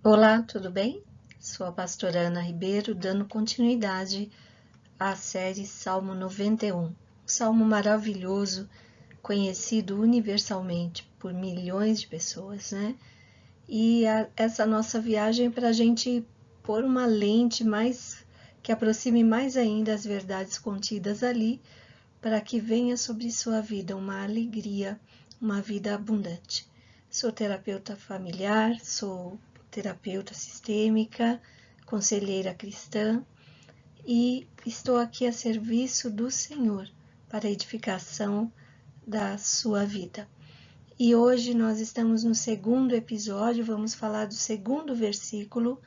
Olá, tudo bem? Sou a pastora Ana Ribeiro, dando continuidade à série Salmo 91. Um salmo maravilhoso, conhecido universalmente por milhões de pessoas, né? E essa nossa viagem é para a gente pôr uma lente mais que aproxime mais ainda as verdades contidas ali, para que venha sobre sua vida uma alegria, uma vida abundante. Sou terapeuta familiar, sou terapeuta sistêmica, conselheira cristã e estou aqui a serviço do Senhor para a edificação da sua vida. E hoje nós estamos no segundo episódio, vamos falar do segundo versículo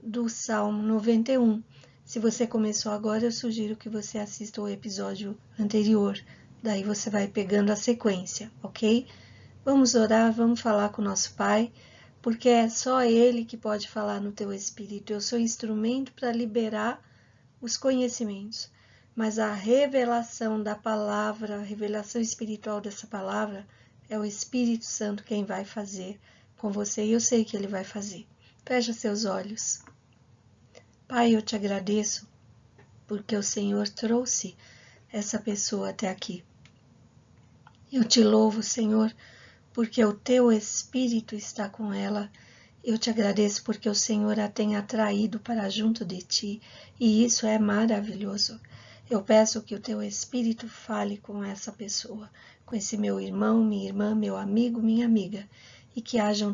do Salmo 91. Se você começou agora, eu sugiro que você assista o episódio anterior, daí você vai pegando a sequência, ok? Vamos orar, vamos falar com o nosso Pai, porque é só Ele que pode falar no teu espírito. Eu sou instrumento para liberar os conhecimentos, mas a revelação da palavra, a revelação espiritual dessa palavra, é o Espírito Santo quem vai fazer com você, e eu sei que Ele vai fazer. Feche seus olhos. Pai, eu te agradeço porque o Senhor trouxe essa pessoa até aqui. Eu te louvo, Senhor, porque o teu Espírito está com ela. Eu te agradeço porque o Senhor a tem atraído para junto de ti, e isso é maravilhoso. Eu peço que o teu Espírito fale com essa pessoa, com esse meu irmão, minha irmã, meu amigo, minha amiga, e que haja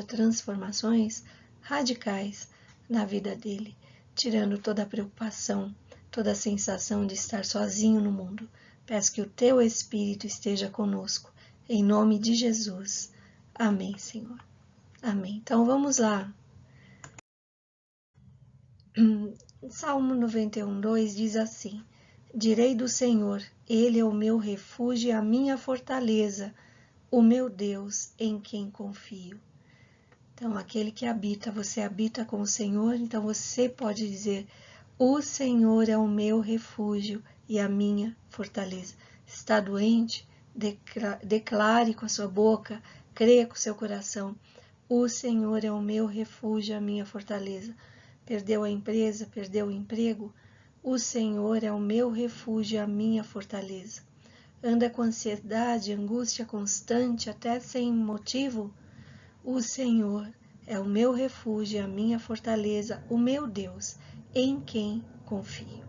transformações radicais na vida dele, tirando toda a preocupação, toda a sensação de estar sozinho no mundo. Peço que o teu Espírito esteja conosco, em nome de Jesus. Amém, Senhor. Amém. Então vamos lá. Salmo 91:2 diz assim: Direi do Senhor, Ele é o meu refúgio e a minha fortaleza, o meu Deus em quem confio. Então, aquele que habita, você habita com o Senhor, então você pode dizer: o Senhor é o meu refúgio e a minha fortaleza. Está doente? Declare com a sua boca, creia com o seu coração: o Senhor é o meu refúgio e a minha fortaleza. Perdeu a empresa, perdeu o emprego? O Senhor é o meu refúgio e a minha fortaleza. Anda com ansiedade, angústia constante, até sem motivo? O Senhor é o meu refúgio e a minha fortaleza, o meu Deus, em quem confio.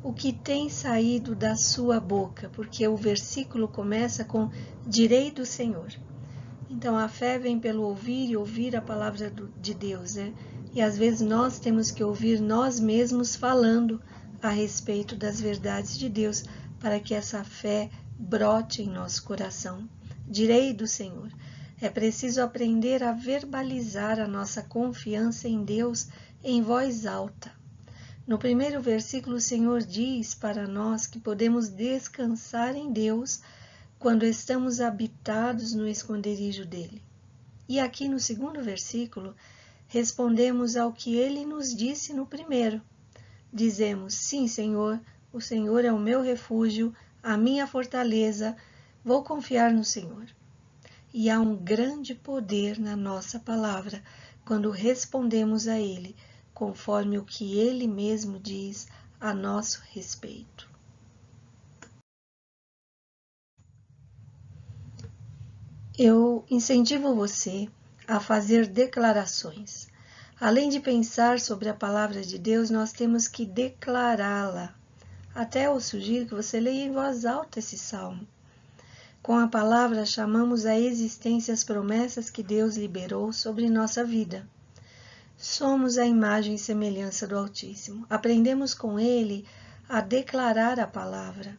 O que tem saído da sua boca? Porque o versículo começa com direi do Senhor. Então a fé vem pelo ouvir e ouvir a palavra de Deus, né? E às vezes nós temos que ouvir nós mesmos falando a respeito das verdades de Deus para que essa fé brote em nosso coração. Direi do Senhor. É preciso aprender a verbalizar a nossa confiança em Deus em voz alta. No primeiro versículo, o Senhor diz para nós que podemos descansar em Deus quando estamos habitados no esconderijo dele. E aqui no segundo versículo, respondemos ao que ele nos disse no primeiro. Dizemos: sim, Senhor, o Senhor é o meu refúgio, a minha fortaleza, vou confiar no Senhor. E há um grande poder na nossa palavra quando respondemos a ele, conforme o que ele mesmo diz a nosso respeito. Eu incentivo você a fazer declarações. Além de pensar sobre a palavra de Deus, nós temos que declará-la. Até eu sugiro que você leia em voz alta esse salmo. Com a palavra, chamamos à existência as promessas que Deus liberou sobre nossa vida. Somos a imagem e semelhança do Altíssimo. Aprendemos com Ele a declarar a palavra.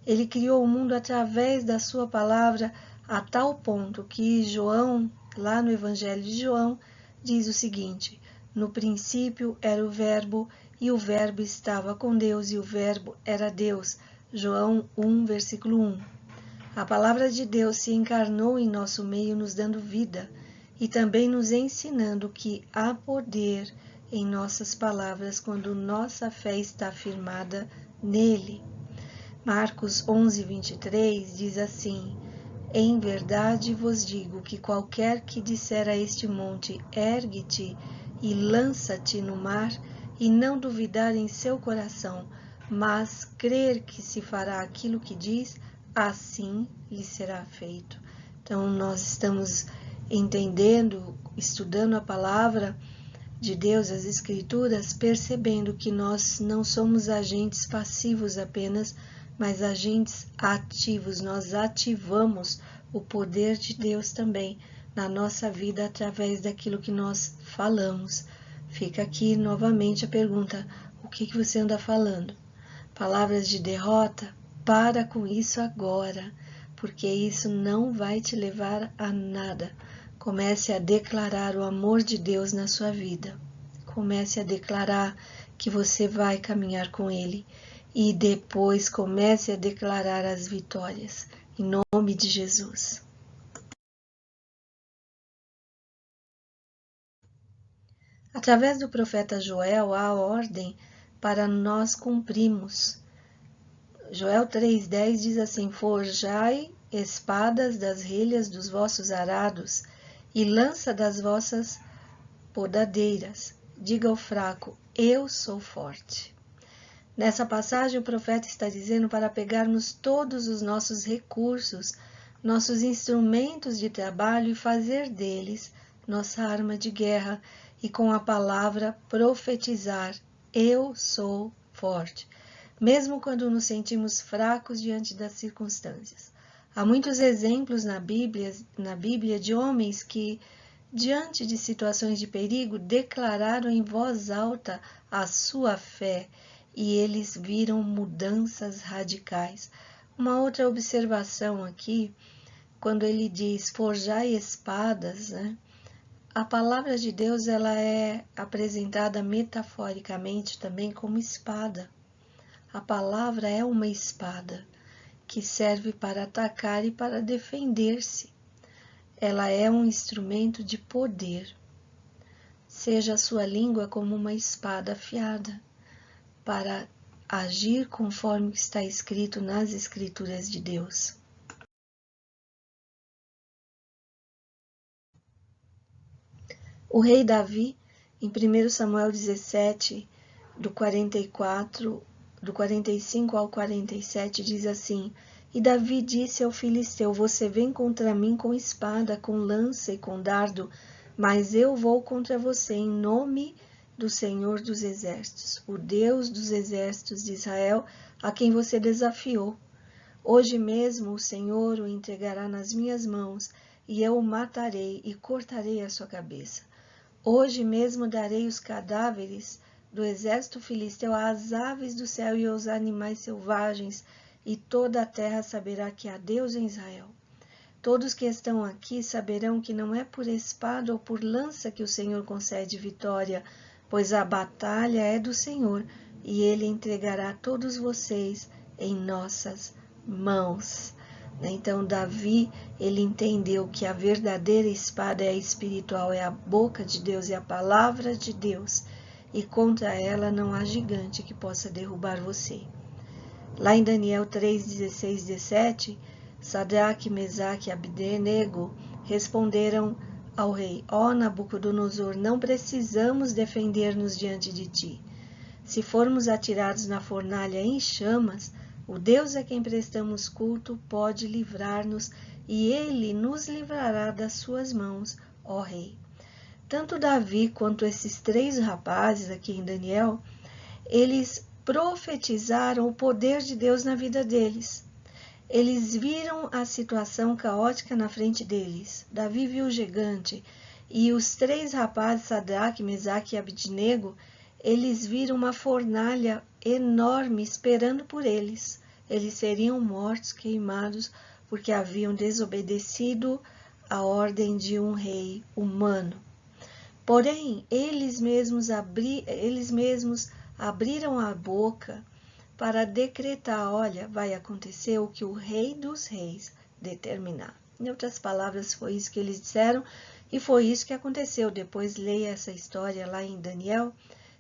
Ele criou o mundo através da sua palavra a tal ponto que João, lá no Evangelho de João, diz o seguinte: no princípio era o Verbo, e o Verbo estava com Deus, e o Verbo era Deus. João 1, versículo 1. A palavra de Deus se encarnou em nosso meio, nos dando vida e também nos ensinando que há poder em nossas palavras quando nossa fé está firmada nele. Marcos 11, 23 diz assim: Em verdade vos digo que qualquer que disser a este monte, ergue-te e lança-te no mar, e não duvidar em seu coração, mas crer que se fará aquilo que diz, assim lhe será feito. Então, nós estamos entendendo, estudando a palavra de Deus, as Escrituras, percebendo que nós não somos agentes passivos apenas, mas agentes ativos. Nós ativamos o poder de Deus também na nossa vida através daquilo que nós falamos. Fica aqui novamente a pergunta: o que você anda falando? Palavras de derrota? Para com isso agora, porque isso não vai te levar a nada. Comece a declarar o amor de Deus na sua vida. Comece a declarar que você vai caminhar com Ele. E depois comece a declarar as vitórias. Em nome de Jesus. Através do profeta Joel, há ordem para nós cumprirmos. Joel 3,10 diz assim: forjai espadas das relhas dos vossos arados e lança das vossas podadeiras. Diga ao fraco: eu sou forte. Nessa passagem, o profeta está dizendo para pegarmos todos os nossos recursos, nossos instrumentos de trabalho e fazer deles nossa arma de guerra e com a palavra profetizar: eu sou forte. Mesmo quando nos sentimos fracos diante das circunstâncias. Há muitos exemplos na Bíblia de homens que, diante de situações de perigo, declararam em voz alta a sua fé e eles viram mudanças radicais. Uma outra observação aqui, quando ele diz forjai espadas, né? A palavra de Deus ela é apresentada metaforicamente também como espada. A palavra é uma espada que serve para atacar e para defender-se. Ela é um instrumento de poder. Seja a sua língua como uma espada afiada, para agir conforme está escrito nas Escrituras de Deus. O rei Davi, em 1 Samuel 17, do 45 ao 47, diz assim: E Davi disse ao filisteu: você vem contra mim com espada, com lança e com dardo, mas eu vou contra você em nome do Senhor dos Exércitos, o Deus dos Exércitos de Israel, a quem você desafiou. Hoje mesmo o Senhor o entregará nas minhas mãos, e eu o matarei e cortarei a sua cabeça. Hoje mesmo darei os cadáveres do exército filisteu às aves do céu e aos animais selvagens, e toda a terra saberá que há Deus em Israel. Todos que estão aqui saberão que não é por espada ou por lança que o Senhor concede vitória, pois a batalha é do Senhor, e Ele entregará todos vocês em nossas mãos. Então Davi, ele entendeu que a verdadeira espada é a espiritual, é a boca de Deus, é a palavra de Deus, e contra ela não há gigante que possa derrubar você. Lá em Daniel 3, 16, 17, Sadraque, Mesaque e Abdenego responderam ao rei: ó Nabucodonosor, não precisamos defender-nos diante de ti. Se formos atirados na fornalha em chamas, o Deus a quem prestamos culto pode livrar-nos, e ele nos livrará das suas mãos, ó rei. Tanto Davi quanto esses 3 rapazes aqui em Daniel, eles profetizaram o poder de Deus na vida deles. Eles viram a situação caótica na frente deles. Davi viu o gigante, e os 3 rapazes, Sadraque, Mesaque e Abdenego, eles viram uma fornalha enorme esperando por eles. Eles seriam mortos, queimados, porque haviam desobedecido a ordem de um rei humano. Porém, eles mesmos abriram a boca para decretar: olha, vai acontecer o que o Rei dos Reis determinar. Em outras palavras, foi isso que eles disseram e foi isso que aconteceu. Depois leia essa história lá em Daniel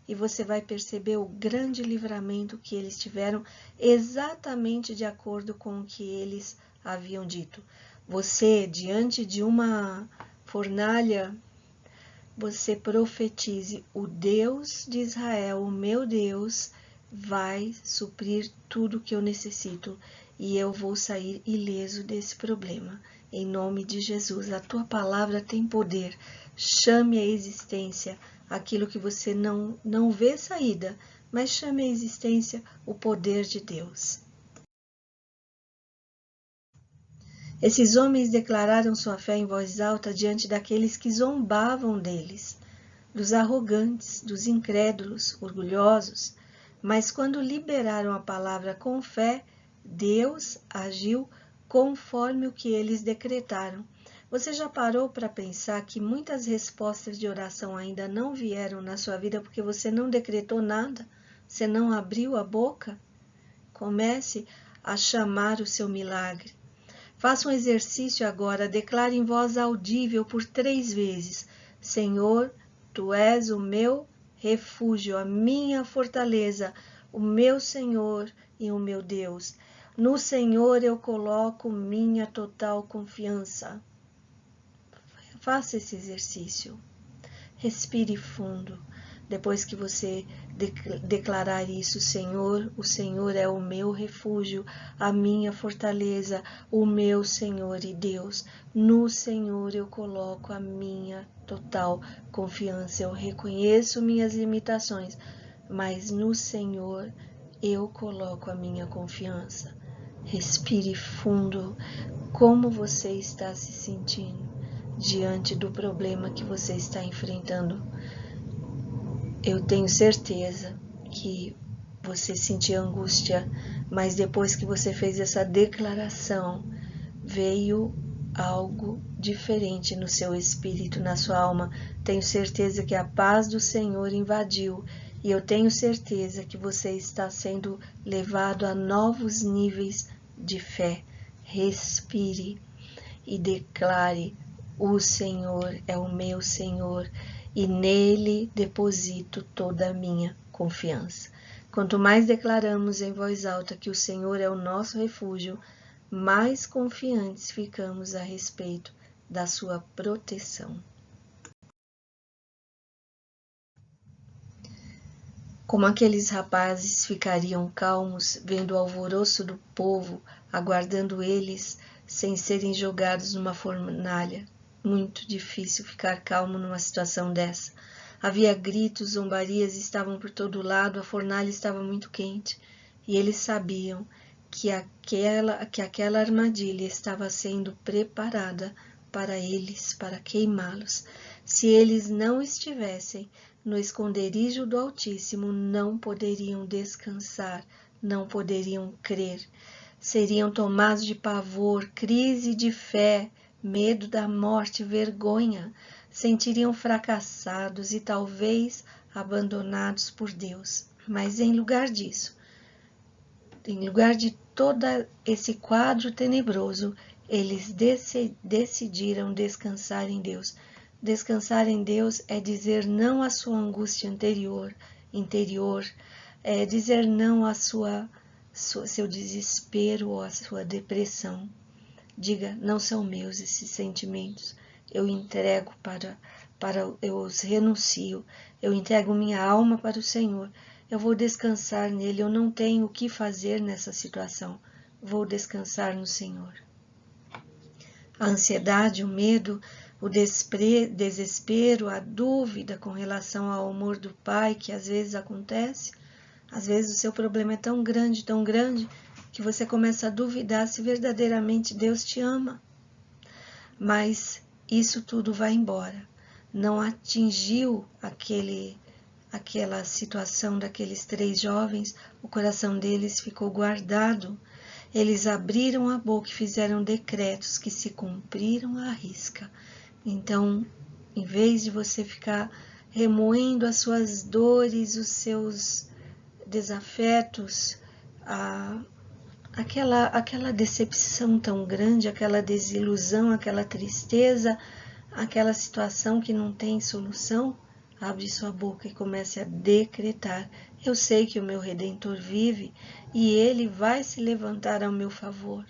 e você vai perceber o grande livramento que eles tiveram exatamente de acordo com o que eles haviam dito. Você, diante de uma fornalha, você profetize: o Deus de Israel, o meu Deus, vai suprir tudo que eu necessito e eu vou sair ileso desse problema. Em nome de Jesus, a tua palavra tem poder. Chame à existência aquilo que você não vê saída, mas chame à existência o poder de Deus. Esses homens declararam sua fé em voz alta diante daqueles que zombavam deles, dos arrogantes, dos incrédulos, orgulhosos. Mas quando liberaram a palavra com fé, Deus agiu conforme o que eles decretaram. Você já parou para pensar que muitas respostas de oração ainda não vieram na sua vida porque você não decretou nada? Você não abriu a boca? Comece a chamar o seu milagre. Faça um exercício agora, declare em voz audível por 3 vezes: Senhor, Tu és o meu refúgio, a minha fortaleza, o meu Senhor e o meu Deus. No Senhor eu coloco minha total confiança. Faça esse exercício. Respire fundo. Depois que você declarar isso: Senhor, o Senhor é o meu refúgio, a minha fortaleza, o meu Senhor e Deus. No Senhor eu coloco a minha total confiança. Eu reconheço minhas limitações, mas no Senhor eu coloco a minha confiança. Respire fundo. Como você está se sentindo diante do problema que você está enfrentando? Eu tenho certeza que você sentiu angústia, mas depois que você fez essa declaração, veio algo diferente no seu espírito, na sua alma. Tenho certeza que a paz do Senhor invadiu e eu tenho certeza que você está sendo levado a novos níveis de fé. Respire e declare: o Senhor é o meu Senhor e nele deposito toda a minha confiança. Quanto mais declaramos em voz alta que o Senhor é o nosso refúgio, mais confiantes ficamos a respeito da sua proteção. Como aqueles rapazes ficariam calmos vendo o alvoroço do povo, aguardando eles sem serem jogados numa fornalha? Muito difícil ficar calmo numa situação dessa. Havia gritos, zombarias estavam por todo lado, a fornalha estava muito quente e eles sabiam que aquela armadilha estava sendo preparada para eles, para queimá-los. Se eles não estivessem no esconderijo do Altíssimo, não poderiam descansar, não poderiam crer. Seriam tomados de pavor, crise de fé, medo da morte, vergonha. Sentiriam fracassados e talvez abandonados por Deus. Mas em lugar disso, em lugar de todo esse quadro tenebroso, eles decidiram descansar em Deus. Descansar em Deus é dizer não à sua angústia interior, é dizer não à seu desespero ou à sua depressão. Diga: não são meus esses sentimentos, eu entrego eu os renuncio, eu entrego minha alma para o Senhor, eu vou descansar nele, eu não tenho o que fazer nessa situação, vou descansar no Senhor. A ansiedade, o medo, o desespero, a dúvida com relação ao amor do Pai, que às vezes acontece, às vezes o seu problema é tão grande, que você começa a duvidar se verdadeiramente Deus te ama. Mas isso tudo vai embora. Não atingiu aquela situação daqueles 3 jovens, o coração deles ficou guardado. Eles abriram a boca e fizeram decretos que se cumpriram à risca. Então, em vez de você ficar remoendo as suas dores, os seus desafetos, aquela decepção tão grande, aquela desilusão, aquela tristeza, aquela situação que não tem solução, abre sua boca e comece a decretar: eu sei que o meu Redentor vive e ele vai se levantar ao meu favor.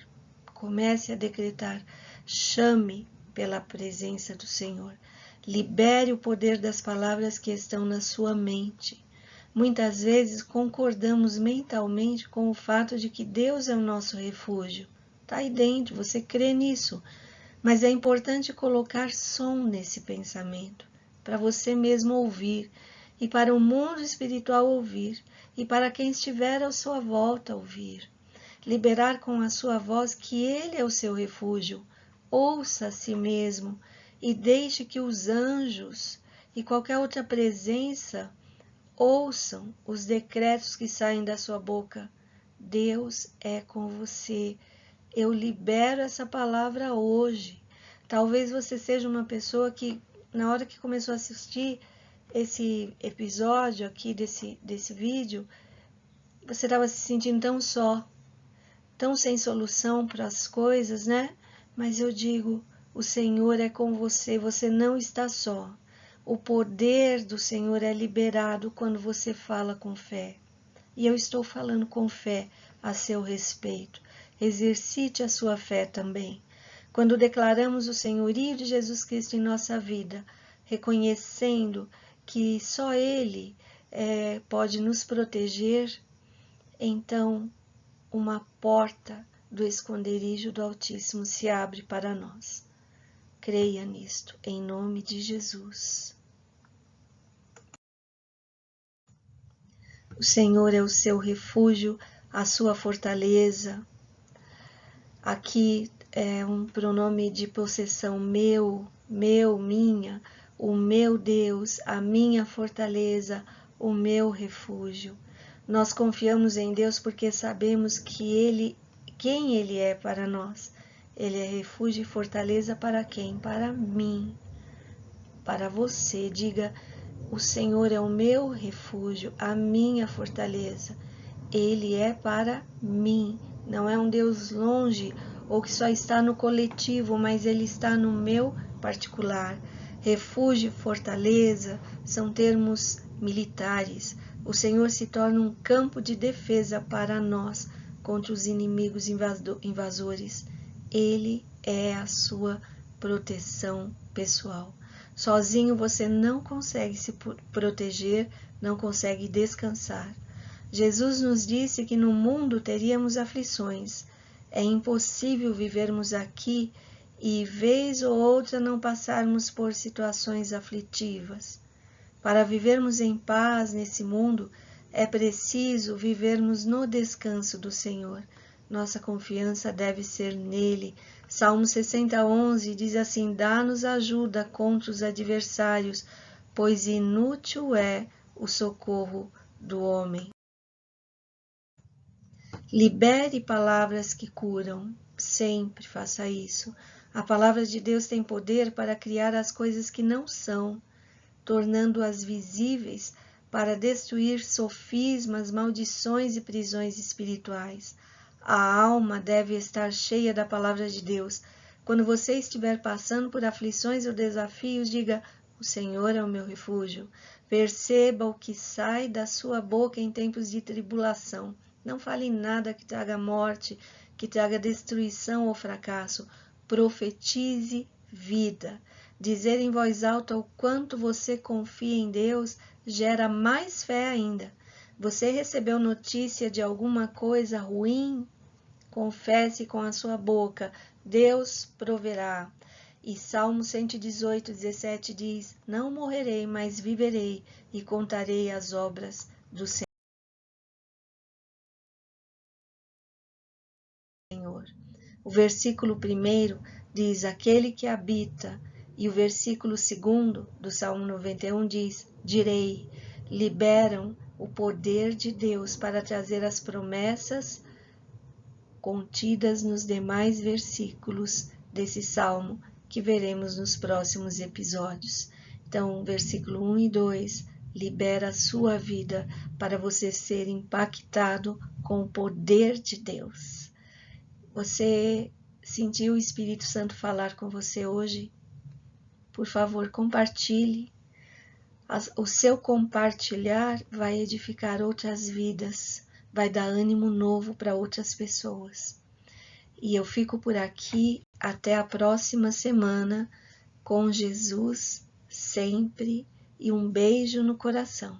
Comece a decretar: Chame pela presença do Senhor. Libere o poder das palavras que estão na sua mente. Muitas vezes concordamos mentalmente com o fato de que Deus é o nosso refúgio. Está aí dentro, você crê nisso. Mas é importante colocar som nesse pensamento, para você mesmo ouvir, e para o mundo espiritual ouvir, e para quem estiver à sua volta ouvir. Liberar com a sua voz que Ele é o seu refúgio. Ouça a si mesmo e deixe que os anjos e qualquer outra presença ouçam os decretos que saem da sua boca. Deus é com você. Eu libero essa palavra hoje. Talvez você seja uma pessoa que, na hora que começou a assistir esse episódio aqui desse vídeo, você estava se sentindo tão só, tão sem solução para as coisas, né? Mas eu digo, o Senhor é com você, você não está só. O poder do Senhor é liberado quando você fala com fé. E eu estou falando com fé a seu respeito. Exercite a sua fé também. Quando declaramos o senhorio de Jesus Cristo em nossa vida, reconhecendo que só Ele pode nos proteger, então uma porta do esconderijo do Altíssimo se abre para nós. Creia nisto, em nome de Jesus. O Senhor é o seu refúgio, a sua fortaleza. Aqui é um pronome de possessão meu, minha, o meu Deus, a minha fortaleza, o meu refúgio. Nós confiamos em Deus porque sabemos que quem Ele é para nós. Ele é refúgio e fortaleza para quem? Para mim, para você. Diga, o Senhor é o meu refúgio, a minha fortaleza. Ele é para mim. Não é um Deus longe ou que só está no coletivo, mas Ele está no meu particular. Refúgio e fortaleza são termos militares. O Senhor se torna um campo de defesa para nós contra os inimigos invasores. Ele é a sua proteção pessoal. Sozinho você não consegue se proteger, não consegue descansar. Jesus nos disse que no mundo teríamos aflições. É impossível vivermos aqui e, vez ou outra, não passarmos por situações aflitivas. Para vivermos em paz nesse mundo, é preciso vivermos no descanso do Senhor. Nossa confiança deve ser nele. Salmo 60:11 diz assim: dá-nos ajuda contra os adversários, pois inútil é o socorro do homem. Libere palavras que curam. Sempre faça isso. A palavra de Deus tem poder para criar as coisas que não são, tornando-as visíveis para destruir sofismas, maldições e prisões espirituais. A alma deve estar cheia da palavra de Deus. Quando você estiver passando por aflições ou desafios, diga: o Senhor é o meu refúgio. Perceba o que sai da sua boca em tempos de tribulação. Não fale nada que traga morte, que traga destruição ou fracasso. Profetize vida. Dizer em voz alta o quanto você confia em Deus gera mais fé ainda. Você recebeu notícia de alguma coisa ruim? Confesse com a sua boca: Deus proverá. E Salmo 118:17 diz: não morrerei, mas viverei e contarei as obras do Senhor. O versículo 1 diz: aquele que habita, e o versículo 2 do Salmo 91 diz: direi, liberam o poder de Deus para trazer as promessas contidas nos demais versículos desse Salmo que veremos nos próximos episódios. Então, versículo 1 e 2 libera a sua vida para você ser impactado com o poder de Deus. Você sentiu o Espírito Santo falar com você hoje? Por favor, compartilhe. O seu compartilhar vai edificar outras vidas, vai dar ânimo novo para outras pessoas. E eu fico por aqui até a próxima semana, com Jesus sempre, e um beijo no coração.